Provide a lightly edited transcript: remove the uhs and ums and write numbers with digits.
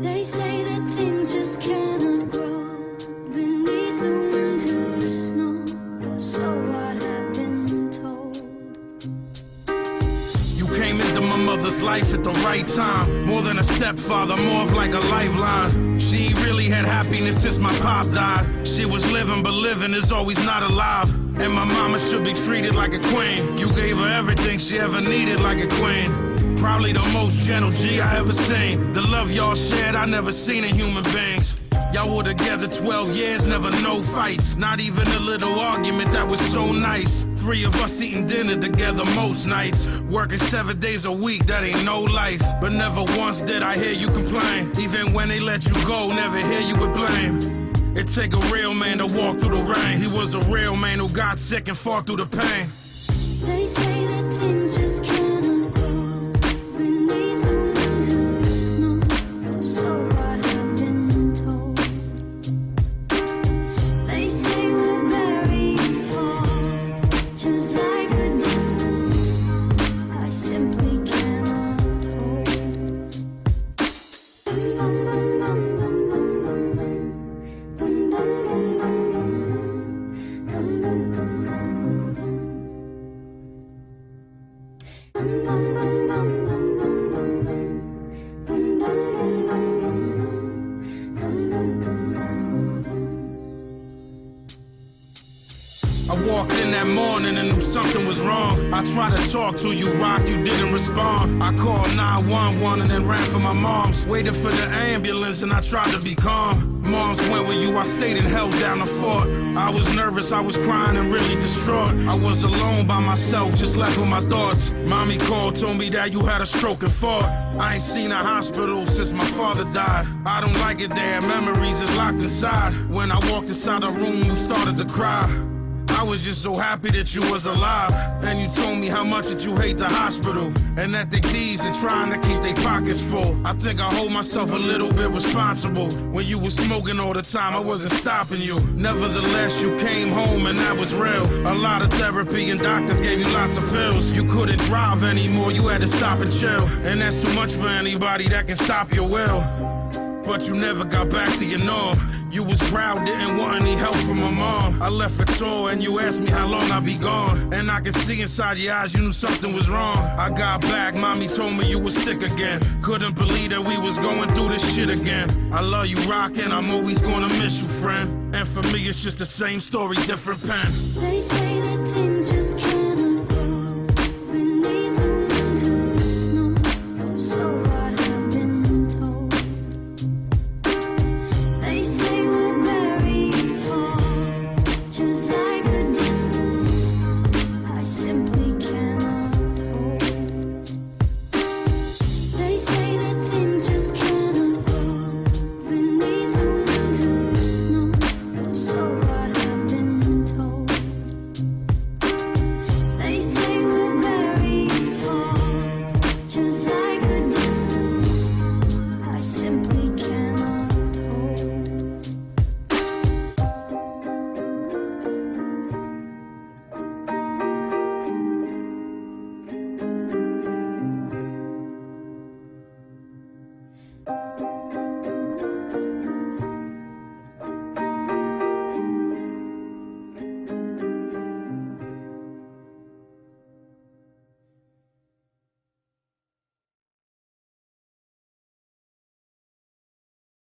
They say that things just cannot grow beneath the winter snow, so I have been told. You came into my mother's life at the right time. More than a stepfather, more of like a lifeline. She ain't really had happiness since my pop died. She was living, but living is always not alive. And my mama should be treated like a queen. You gave her everything she ever needed like a queen. Probably the most gentle G I ever seen. The love y'all shared, I never seen in human beings. Y'all were together 12 years, never no fights. Not even a little argument, that was so nice. 3 of us eating dinner together most nights. Working 7 days a week, that ain't no life. But never once did I hear you complain. Even when they let you go, never hear you with blame. It take a real man to walk through the rain. He was a real man who got sick and fought through the pain. They say that things just cannot grow beneath the winter snow, so I have been told. They say we're very far, just like a distant star I simply cannot hold. Bum, bum, bum, bum, bum. Bum, bum, bum, bum, bum, bum. I walked in that morning and knew something was wrong. I tried to talk to you, Rock, you didn't respond. I called 911 and then ran for my mom's. Waited for the ambulance and I tried to be calm. Moms went with you, I stayed and held down the fort. I was nervous, I was crying and really distraught. I was alone by myself, just left with my thoughts. Mommy called, told me that you had a stroke and fought. I ain't seen a hospital since my father died. I don't like it there, memories is locked inside. When I walked inside the room, we started to cry. I was just so happy that you was alive. And you told me how much that you hate the hospital, and that they thieves and trying to keep their pockets full. I think I hold myself a little bit responsible. When you was smoking all the time, I wasn't stopping you. Nevertheless, you came home and that was real. A lot of therapy and doctors gave you lots of pills. You couldn't drive anymore, you had to stop and chill. And that's too much for anybody that can stop your will. But you never got back to your norm. You was proud, didn't want any help from my mom. I left for tour and you asked me how long I'd be gone. And I could see inside your eyes you knew something was wrong. I got back, mommy told me you was sick again. Couldn't believe that we was going through this shit again. I love you, Rock, and I'm always gonna miss you, friend. And for me it's just the same story, different pen. They say that things just cannot grow beneath the winter snow, so I have been told. They say we're very far, just like a distant star I simply cannot hold. They say that things just cannot grow beneath the winter snow, so I have been told. They say we're very far, just like a distant star I simply cannot hold.